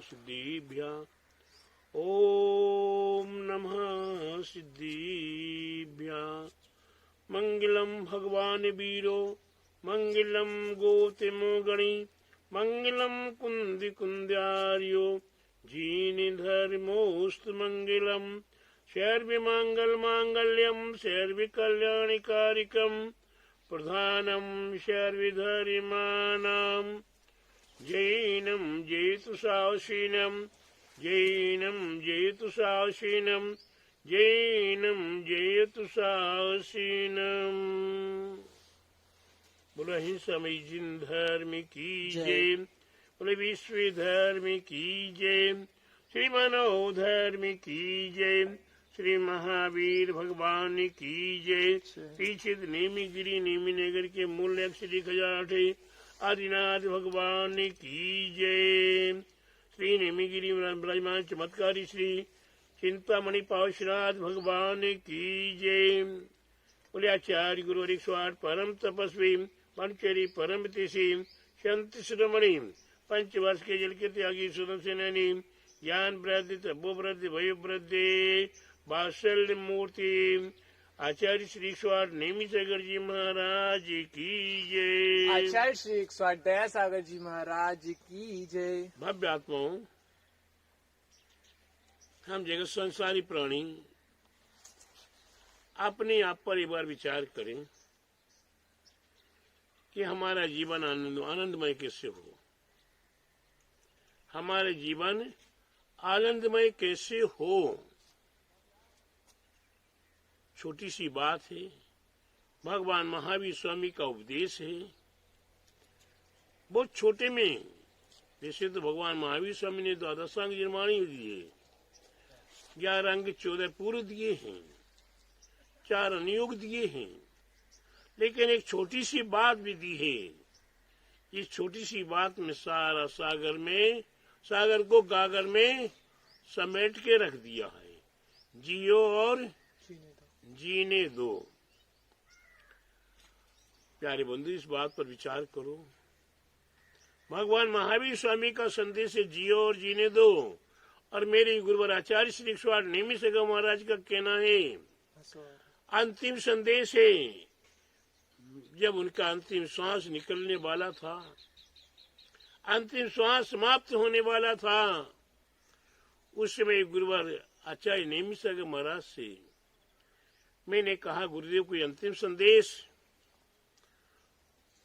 सिद्धिभ्यः। ओम नमः सिद्धिभ्यः। मंगलम भगवान वीरो मंगलम गोतिमो गणी मंगलम कुंदी कुंद्यार्यो जीनि धर्मोस्तु मंगलम शर्वि मंगल मांगल्यम शर्वि कल्याणिकारिकम प्रधानम शर्वि धर्माणाम जैनम जयतु सावशीनम जैनम जयतु सावशीनम जैनम जयतु सावशीनम। बोलो हिंसा में जिन धर्म की जय, बोले विश्व धर्म की जय, श्री मानव धर्म की जय, श्री महावीर भगवान की जय। पीछे नेमी गिरी नेमी नगर के मूल 108 आदिनाथ भगवान की जय। श्री नेमीगिरी विराजमान चमत्कारी श्री चिंतामणि पावशनाथ भगवान की जय। बोले आचार्य गुरु 108 परम तपस्वी पंचरी परम तिशी संत शिरोमणि 5 वर्ष के जल के त्यागी सुदम सेनानी ज्ञान वृद्धि तपो वृद्धि वयो वृद्धि वात्सल्य मूर्ति आचार्य श्री 108 नेमी सागर जी महाराज की जय। आचार्य श्री 108 दया सागर जी महाराज की जय। भव्य आत्माओं, हम जगत संसारी प्राणी अपने आप पर एक बार विचार करें कि हमारा जीवन आनंदमय कैसे हो, हमारे जीवन आनंदमय कैसे हो। छोटी सी बात है, भगवान महावीर स्वामी का उपदेश है। बहुत छोटे में, वैसे तो भगवान महावीर स्वामी ने द्वादशांग निर्माणी दिए, 11 अंग 14 पूर्व दिए हैं, 4 अनुयोग दिए हैं, लेकिन एक छोटी सी बात भी दी है। इस छोटी सी बात में सारा सागर को गागर में समेट के रख दिया है। जियो और जीने दो। प्यारे बंधु, इस बात पर विचार करो। भगवान महावीर स्वामी का संदेश है जियो और जीने दो, और मेरे गुरुवर आचार्य श्री 108 नेमी सागर महाराज का कहना है अंतिम संदेश है। जब उनका अंतिम श्वास निकलने वाला था, अंतिम श्वास समाप्त होने वाला था, उस समय गुरुवर आचार्य नेमी सागर महाराज से मैंने कहा, गुरुदेव कोई अंतिम संदेश?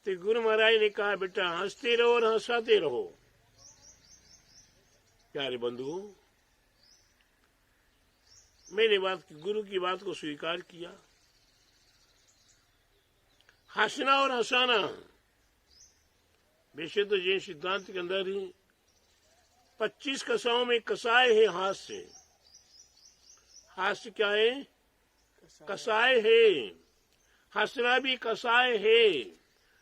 तो गुरु महाराज ने कहा, बेटा हंसते रहो और हंसाते रहो। प्यारे बंधुओं, मैंने गुरु की बात को स्वीकार किया। हंसना और हंसाना वैसे तो जैन सिद्धांत के अंदर ही 25 कसाओं में कसाय है हास्य। हास्य क्या है? कसाय है। हंसना भी कसाय है।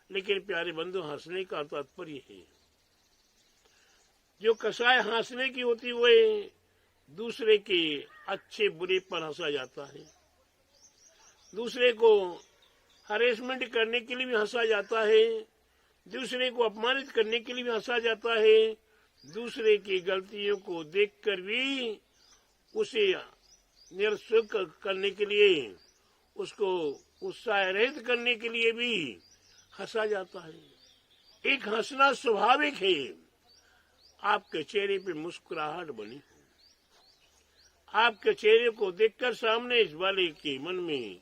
लेकिन प्यारे बंधु, हंसने का तात्पर्य है, जो कसाय हंसने की होती वो दूसरे के अच्छे बुरे पर हंसा जाता है, दूसरे को हरेसमेंट करने के लिए भी हंसा जाता है, दूसरे को अपमानित करने के लिए भी हंसा जाता है, दूसरे की गलतियों को देखकर भी उसे निरसुक करने के लिए, उसको उत्साह रहित करने के लिए भी हंसा जाता है। एक हंसना स्वाभाविक है। आपके चेहरे पे मुस्कुराहट बनी हो, आपके चेहरे को देखकर सामने वाले के मन में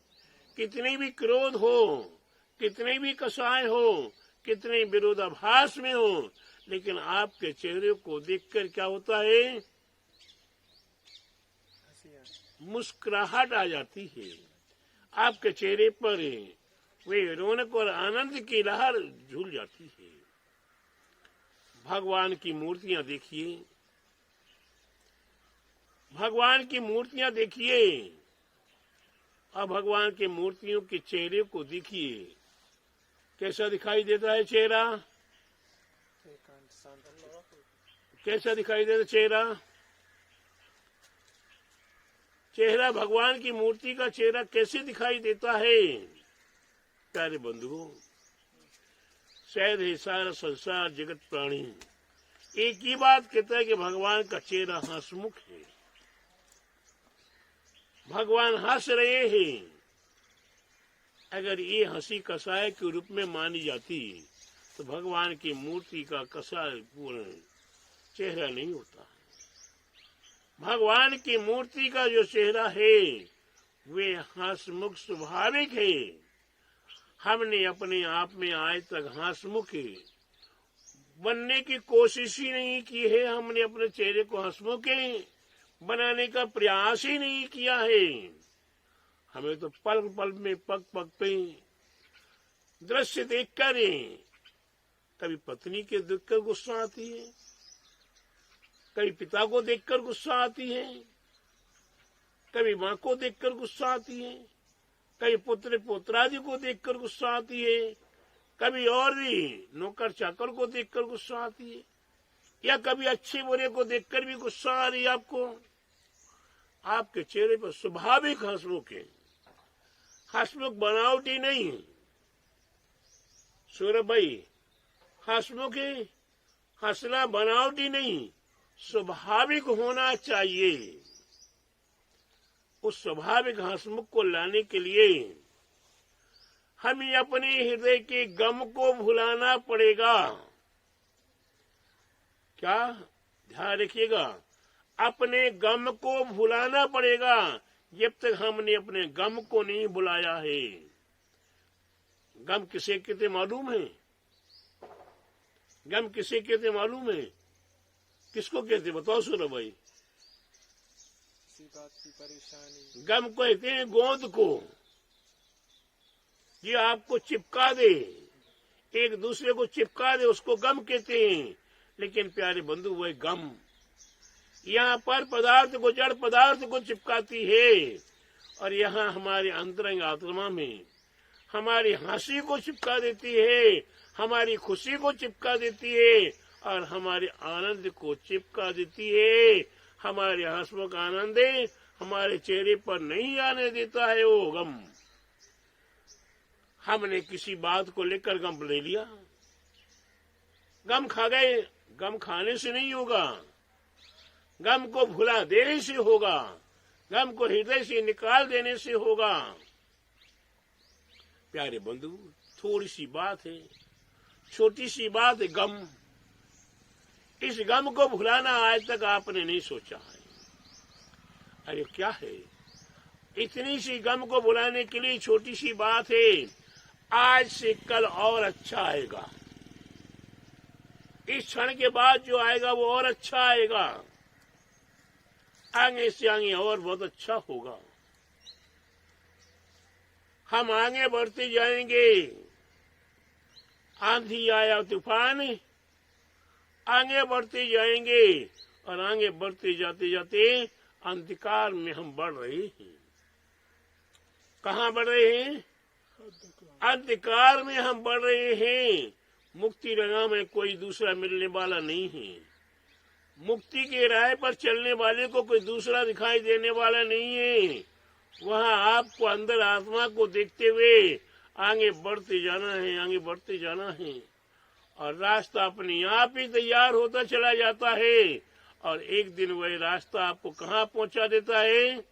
कितने भी क्रोध हो, कितने भी कसाय हो, कितने विरोधाभास में हो, लेकिन आपके चेहरे को देखकर क्या होता है? मुस्कुराहट आ जाती है। आपके चेहरे पर वे रौनक और आनंद की लहर झूल जाती है। भगवान की मूर्तियां देखिए, भगवान की मूर्तियां देखिए, और भगवान के मूर्तियों के चेहरे को देखिए, कैसा दिखाई देता है चेहरा? कैसा दिखाई देता चेहरा? चेहरा भगवान की मूर्ति का चेहरा कैसे दिखाई देता है? प्यारे बंधुओं, शायद है सारा संसार जगत प्राणी एक ही बात कहता है कि भगवान का चेहरा हंसमुख है, भगवान हंस रहे हैं। अगर ये हंसी कसाय के रूप में मानी जाती तो भगवान की मूर्ति का कसाय पूर्ण चेहरा नहीं होता। भगवान की मूर्ति का जो चेहरा है वे हंसमुख स्वाभाविक है। हमने अपने आप में आज तक हंसमुख बनने की कोशिश ही नहीं की है। हमने अपने चेहरे को हंसमुख बनाने का प्रयास ही नहीं किया है। हमें तो पल पल में पग पग पे दृश्य देखकर कभी पत्नी के देखकर गुस्सा आती है, कभी पिता को देखकर गुस्सा आती है, कभी माँ को देखकर गुस्सा आती है, कभी पुत्र पोत्रादि को देखकर गुस्सा आती है, कभी और भी नौकर चाकर को देखकर गुस्सा आती है, या कभी अच्छे बुरे को देखकर भी गुस्सा आ रही है आपको। आपके चेहरे पर स्वाभाविक हंसमुख है, हंसमुख बनावटी नहीं। सौरभ भाई, हंसमुख है, हंसना बनावटी नहीं, स्वाभाविक होना चाहिए। उस स्वाभाविक हंसमुख को लाने के लिए हमें अपने हृदय के गम को भुलाना पड़ेगा। क्या ध्यान रखिएगा, अपने गम को भुलाना पड़ेगा। जब तक हमने अपने गम को नहीं भुलाया है। गम किसे कहते मालूम है? गम किसे कहते मालूम है? किसको कहते बताओ सूरज भाई। किसी बात की परेशानी। गम को कहते हैं गोंद को, ये आपको चिपका दे, एक दूसरे को चिपका दे, उसको गम कहते हैं। लेकिन प्यारे बंधु वह गम यहाँ पर पदार्थ को, जड़ पदार्थ को चिपकाती है, और यहाँ हमारे अंतरंग आत्मा में हमारी हंसी को चिपका देती है, हमारी खुशी को चिपका देती है, और हमारे आनंद को चिपका देती है। हमारे हंसमुख आनंद हमारे चेहरे पर नहीं आने देता है वो गम। हमने किसी बात को लेकर गम ले लिया, गम खा गए। गम खाने से नहीं होगा, गम को भुला देने से होगा, गम को हृदय से निकाल देने से होगा। प्यारे बंधु, थोड़ी सी बात है, छोटी सी बात है गम। इस गम को भुलाना आज तक आपने नहीं सोचा है। अरे क्या है, इतनी सी गम को भुलाने के लिए छोटी सी बात है, आज से कल और अच्छा आएगा। इस क्षण के बाद जो आएगा वो और अच्छा आएगा, आगे से आगे और बहुत अच्छा होगा। हम आगे बढ़ते जाएंगे। आंधी आया तूफान, आगे बढ़ते जाएंगे, और आगे बढ़ते जाते जाते अंधकार में हम बढ़ रहे हैं। कहाँ बढ़ रहे हैं? अंधकार में हम बढ़ रहे हैं। मुक्ति राह में कोई दूसरा मिलने वाला नहीं है। मुक्ति के राह पर चलने वाले को कोई दूसरा दिखाई देने वाला नहीं है। वहाँ आपको अंदर आत्मा को देखते हुए आगे बढ़ते जाना है, आगे बढ़ते जाना है, और रास्ता अपने आप ही तैयार होता चला जाता है। और एक दिन वही रास्ता आपको कहाँ पहुँचा देता है?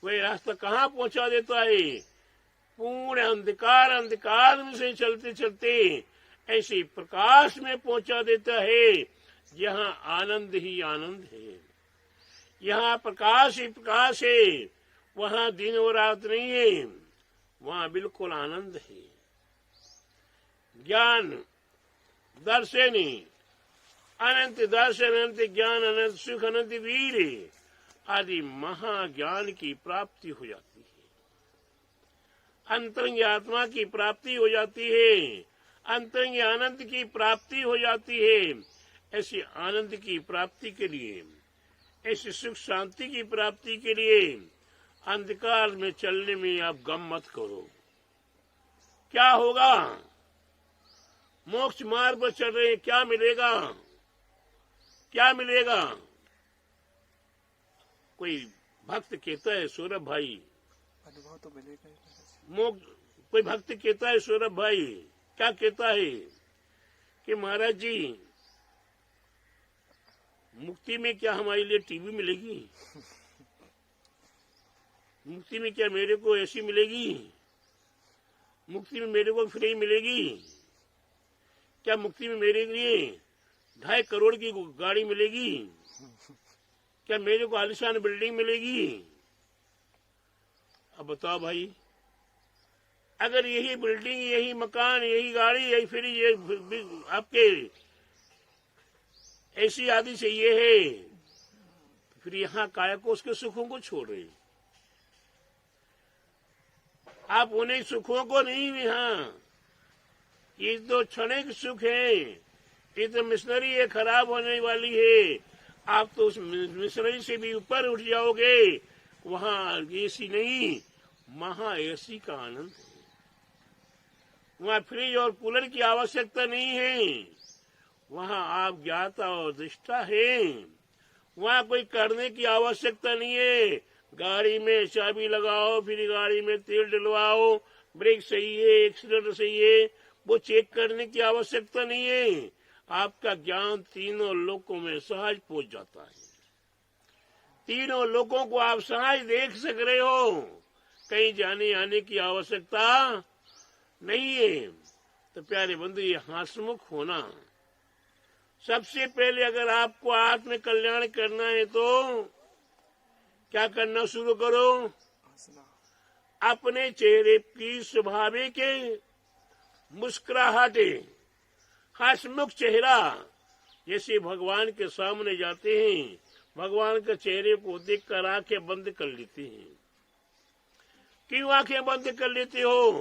वही रास्ता कहाँ पहुँचा देता है? पूर्ण अंधकार, अंधकार में से चलते चलते ऐसे प्रकाश में पहुँचा देता है, जहाँ आनंद ही आनंद है, यहाँ प्रकाश ही प्रकाश है। वहाँ दिन और रात नहीं है, वहाँ बिल्कुल आनंद है। ज्ञान दर्शन, अनंत दर्शन, अनंत ज्ञान, अनंत सुख, अनंत वीर आदि महाज्ञान की प्राप्ति हो जाती है। अंतरंग आत्मा की प्राप्ति हो जाती है, अंतरंग आनंद की प्राप्ति हो जाती है। ऐसे आनंद की प्राप्ति के लिए, ऐसी सुख शांति की प्राप्ति के लिए अंधकार में चलने में आप गम मत करो। क्या होगा? मोक्ष मार्ग पर चल रहे हैं, क्या मिलेगा? क्या मिलेगा? कोई भक्त कहता है सौरभ भाई, अनुभव तो मिलेगा ही। मोक्ष, कोई भक्त कहता है सौरभ भाई, क्या कहता है कि महाराज जी, मुक्ति में क्या हमारे लिए टीवी मिलेगी? मुक्ति में क्या मेरे को एसी मिलेगी? मुक्ति में मेरे को फ्री मिलेगी? क्या मुक्ति में मेरे लिए 2.5 करोड़ की गाड़ी मिलेगी? क्या मेरे को आलिशान बिल्डिंग मिलेगी? अब बताओ भाई, अगर यही बिल्डिंग, यही मकान, यही गाड़ी, यही फ्री, ये आपके ऐसी आदि चाहिए है, फिर यहाँ काया को उसके सुखों को छोड़ रहे, आप उन्हें सुखों को नहीं, यहाँ ये तो क्षणिक सुख है, ये तो मिशनरी है, खराब होने वाली है। आप तो उस मिशनरी से भी ऊपर उठ जाओगे। वहां एसी नहीं, महा एसी का आनंद है। वहां फ्रिज और कूलर की आवश्यकता नहीं है। वहां आप ज्ञाता और दृष्टा है। वहां कोई करने की आवश्यकता नहीं है। गाड़ी में चाबी लगाओ, फिर गाड़ी में तेल डलवाओ, ब्रेक सही है, एक्सीलेटर सही है, वो चेक करने की आवश्यकता नहीं है। आपका ज्ञान तीनों लोकों में सहज पहुंच जाता है। तीनों लोकों को आप सहज देख सक रहे हो। कहीं जाने आने की आवश्यकता नहीं है। तो प्यारे बंधु, ये हंसमुख होना, सबसे पहले अगर आपको आत्म कल्याण करना है तो क्या करना शुरू करो? अपने चेहरे की स्वाभाविक मुस्कुराहटे, हंसमुख चेहरा, जैसे भगवान के सामने जाते हैं, भगवान के चेहरे को देखकर आंखें बंद कर लेते हैं। क्यों आंखें बंद कर लेते हो?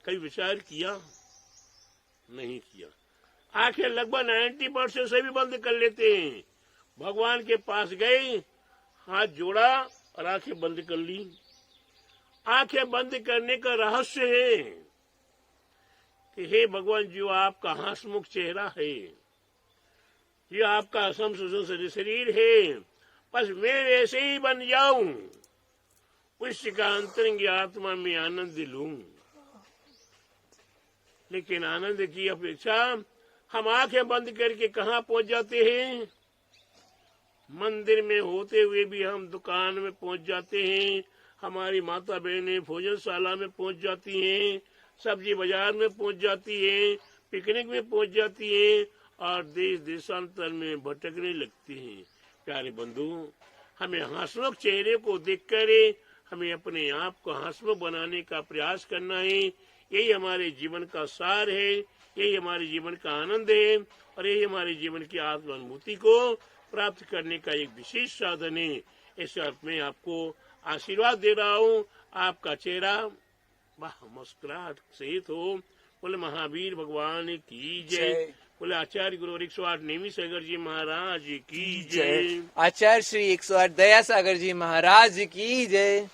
कभी विचार किया? नहीं किया। आंखें लगभग 90% से भी बंद कर लेते हैं। भगवान के पास गए, हाथ जोड़ा और आंखें बंद कर ली। आंखें बंद करने का रहस्य है कि हे भगवान, जो आपका हंसमुख चेहरा है, जो आपका असम सुसम शरीर है, बस मैं वैसे ही बन जाऊं, उसका अंतरंग आत्मा में आनंद लूं। लेकिन आनंद की अपेक्षा हम आंखें बंद करके कहाँ पहुंच जाते हैं? मंदिर में होते हुए भी हम दुकान में पहुंच जाते हैं, हमारी माता बहनें भोजनशाला में पहुंच जाती हैं, सब्जी बाजार में पहुंच जाती हैं, पिकनिक में पहुंच जाती हैं और देश देशांतर में भटकने लगती हैं। प्यारे बंधु, हमें हंसमुख चेहरे को देखकर हमें अपने आप को हंसमुख बनाने का प्रयास करना है। यही हमारे जीवन का सार है, यही हमारे जीवन का आनंद है और यही हमारे जीवन की आत्मानुभूति को प्राप्त करने का एक विशेष साधन है। इस अर्थ में आपको आशीर्वाद दे रहा हूँ। आपका चेहरा मुस्कुराहट सहित हो। बोले महावीर भगवान की जय। बोले आचार्य गुरु 108 नेमी सागर जी महाराज की जय। आचार्य श्री 108 दया सागर जी महाराज की जय।